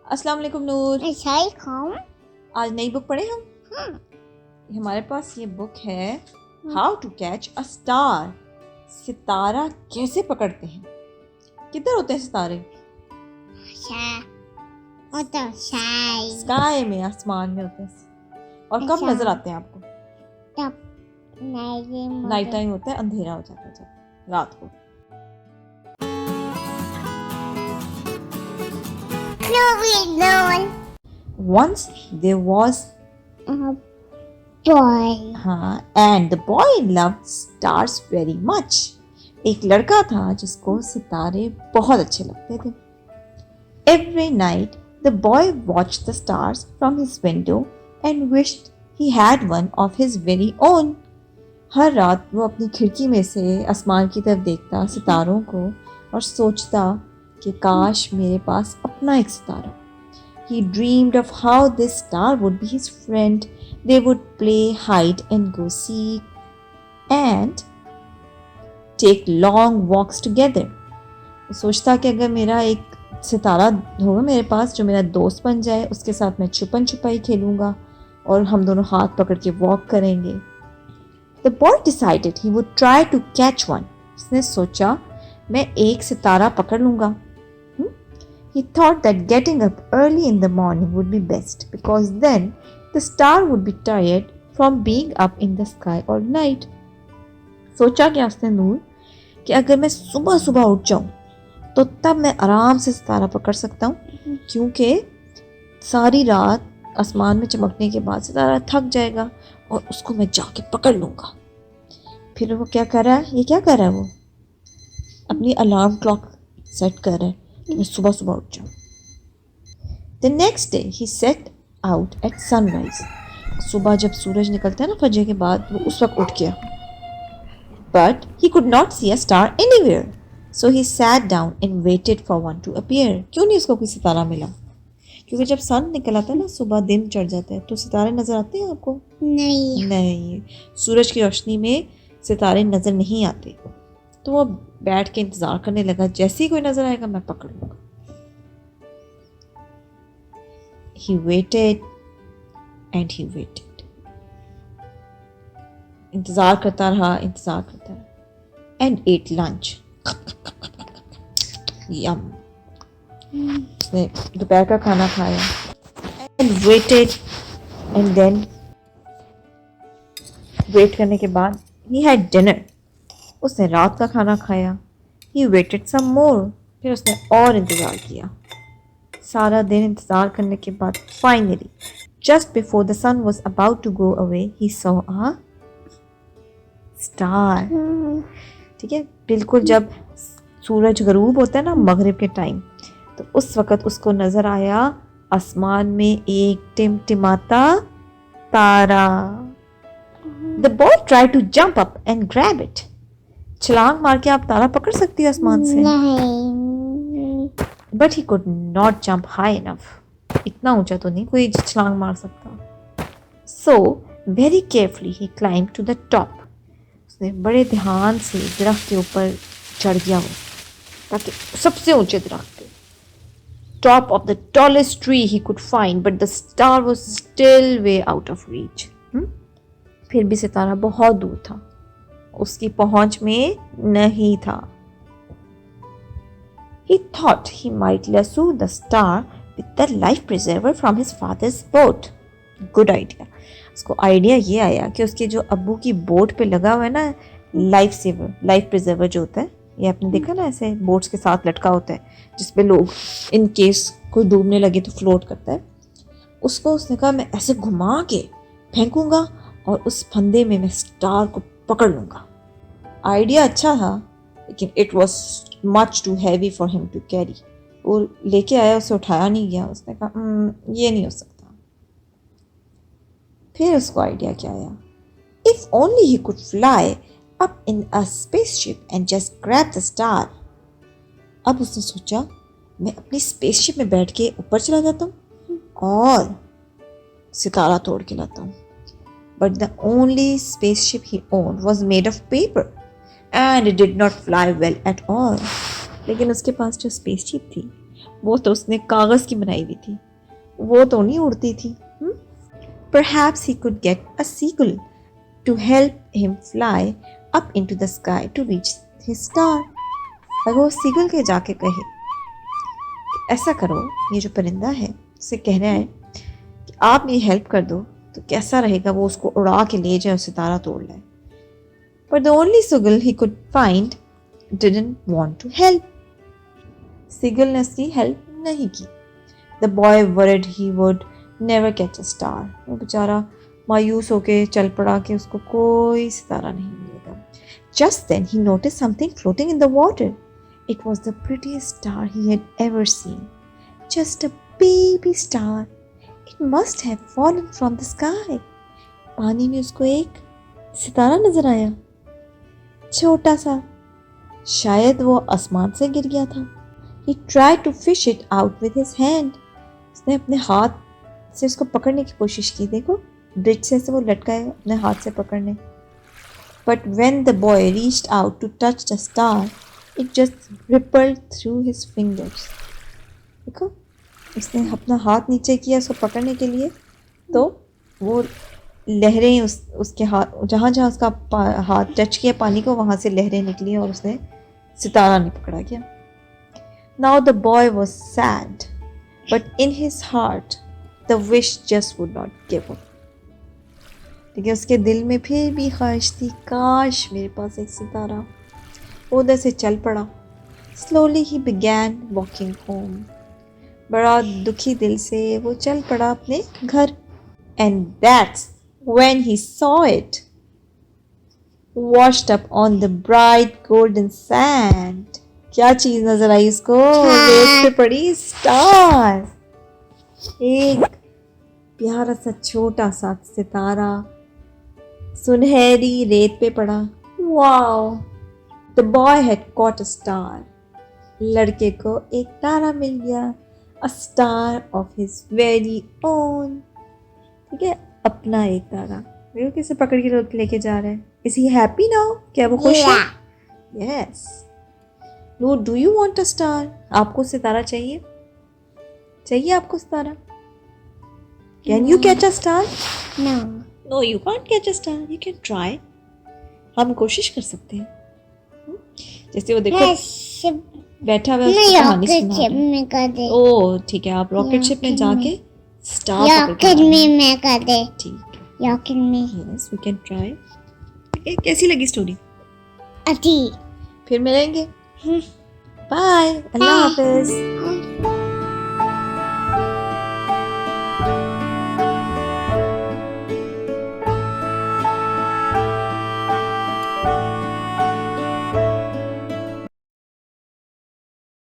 अस्सलाम वालेकुम नूर। अस्सलाम। आज नई बुक पढ़े हम। हमारे पास ये बुक है how to catch a star. सितारा कैसे पकड़ते हैं। किधर होते हैं सितारे? स्काई में, आसमान में होते हैं। और कब नजर आते हैं आपको? नाइट टाइम होता है, अंधेरा हो जाता है जब रात को। Once there was boy. and the boy loved stars very much. एक लड़का था जिसको सितारे बहुत अच्छे लगते थे। Every night the boy watched the stars from his window and wished he had one of his very own. हर रात वो अपनी खिड़की में से आसमान की तरफ देखता सितारों को और सोचता कि काश मेरे पास अपना एक सितारा। He dreamed of how this star would be his friend. They would play hide and go seek and take long walks together. वो सोचता कि अगर मेरा एक सितारा होगा मेरे पास जो मेरा दोस्त बन जाए, उसके साथ मैं छुपन छुपाई खेलूँगा और हम दोनों हाथ पकड़ के वॉक करेंगे। The boy decided he would try to catch one. उसने सोचा मैं एक सितारा पकड़ लूँगा। He thought that getting up early in the morning would be best because then the star would be tired from being up in the sky all night. सोचा क्या उसने नूर कि अगर मैं सुबह सुबह उठ जाऊं तो तब मैं आराम से सितारा पकड़ सकता हूं, क्योंकि सारी रात आसमान में चमकने के बाद सितारा थक जाएगा और उसको मैं जाके पकड़ लूंगा। फिर वो क्या कर रहा है? ये क्या कर रहा है? वो अपनी अलार्म क्लॉक सेट कर रहा है कि मैं सुबह सुबह उठ जाऊँ। The next day he set out at sunrise. सुबह जब सूरज निकलता है ना फजर के बाद, वो उस वक्त उठ गया। But he could not see a star anywhere. So he sat down and waited for one to appear. क्यों नहीं उसको कोई सितारा मिला? क्योंकि जब सन निकल आता है ना, सुबह दिन चढ़ जाता है, तो सितारे नजर आते हैं आपको? नहीं, सूरज की रोशनी में सितारे नजर नहीं आते। तो वो बैठ के इंतजार करने लगा, जैसे ही कोई नजर आएगा मैं पकड़ लूंगा। He waited and he waited. इंतजार करता रहा and ate lunch. Yum. उसने दोपहर का खाना खाया and waited and then wait करने के बाद he had dinner. उसने रात का खाना खाया। He waited some more. फिर उसने और इंतज़ार किया। सारा दिन इंतज़ार करने के बाद finally, just before the sun was about to go away, he saw a star. ठीक है, बिल्कुल जब सूरज गरूब होता है ना मगरिब के टाइम, तो उस वक़्त उसको नज़र आया आसमान में एक टिमटिमाता तारा। The boy tried to jump up and grab it. छलांग मार के आप तारा पकड़ सकती हो आसमान से? नहीं। But he could not jump high enough. इतना ऊंचा तो नहीं कोई छलांग मार सकता। So very carefully he climbed to the top. उसने बड़े ध्यान से दरख्त के ऊपर चढ़ गया वो, ताकि सबसे ऊंचे दरख्त पे, top of the tallest tree he could find, but the star was still way out of reach. फिर भी सितारा बहुत दूर था, उसकी पहुंच में नहीं था। He thought he might lasso the star with the life preserver from his father's boat. Good idea. उसको आइडिया ये आया कि उसके जो अब्बू की बोट पे लगा हुआ है ना लाइफ प्रिजर्वर जो होता है, ये आपने देखा ना, ऐसे बोट्स के साथ लटका होता है जिसपे लोग इन केस कोई डूबने लगे तो फ्लोट करता है। उसको उसने कहा मैं ऐसे घुमा के फेंकूंगा और उस फंदे में मैं स्टार को पकड़ लूंगा। आइडिया अच्छा था, लेकिन it was much too heavy for him to carry. वो लेके आया, उसे उठाया नहीं गया। उसने कहा ये नहीं हो सकता। फिर उसको आइडिया क्या आया, if only he could fly up in a spaceship and just grab the star. अब उसने सोचा मैं अपनी स्पेसशिप में बैठ के ऊपर चला जाता हूँ और सितारा तोड़ के लाता हूँ। But the only spaceship he owned was made of paper and it did not fly well at all. लेकिन उसके पास जो स्पेसशिप थी वो तो उसने कागज की बनाई हुई थी, वो तो नहीं उड़ती थी. Perhaps he could get a seagull to help him fly up into the sky to reach his star. अगर वो सीगल के जाके कहे कि ऐसा करो, ये जो परिंदा है उसे कहना है कि आप मेरी हेल्प कर दो, तो कैसा रहेगा वो उसको उड़ा के ले जाए और सितारा तोड़ लाए. But the only seagull he could find didn't want to help. Seagull ने उसकी हेल्प नहीं की. The boy worried he would never catch a star. वो बेचारा मायूस होके चल पड़ा कि उसको कोई सितारा नहीं मिलेगा. Just then he noticed something floating in the water. It was the prettiest star he had ever seen. Just a baby star. It must have fallen from the sky. पानी में उसको एक सितारा नजर आया, छोटा सा. शायद वो आसमान से गिर गया था. He tried to fish it out with his hand. उसने अपने हाथ से उसको पकड़ने की कोशिश की. देखो ब्रिज से वो लटका है अपने हाथ से पकड़ने. But when the boy reached out to touch the star, it just rippled through his fingers. देखो उसने अपना हाथ नीचे किया उसको पकड़ने के लिए, तो वो लहरें उसके हाथ जहाँ जहाँ उसका हाथ टच किया पानी को, वहाँ से लहरें निकली और उसने सितारा नहीं पकड़ा गया. Now the boy was sad, but in his heart the wish just would not give up. लेकिन उसके दिल में फिर भी ख्वाहिश थी, काश मेरे पास एक सितारा. वो उधर से चल पड़ा. Slowly he began walking home. बड़ा दुखी दिल से वो चल पड़ा अपने घर. And that's when he saw it washed up on the bright golden sand. क्या चीज नजर आई उसको? रेत पे पड़ी स्टार. एक प्यारा सा छोटा सा सितारा सुनहरी रेत पे पड़ा. Wow! The boy had caught a star. लड़के को एक तारा मिल गया. A star of his very own. ठीक है, अपना एक तारा. देखो कैसे पकड़ के लेके जा रहे हैं. Is he happy now? क्या वो खुश है? Yes. Noor, do you want a star? आपको सितारा चाहिए? चाहिए आपको सितारा? Can you catch a star? No. No, you can't catch a star. You can try. हम कोशिश कर सकते हैं. जैसे वो देखो बैठा हुआ है, उसको कहानी सुना रहा है. में कर दे. ओह ठीक है, आप रॉकेट शिप में जाके स्टार रॉकेट में मैं कर दे. ठीक है. रॉकेट में. Yes, we can try. कैसी लगी स्टोरी? अच्छी. फिर मिलेंगे. बाय. अल्लाह हाफिज.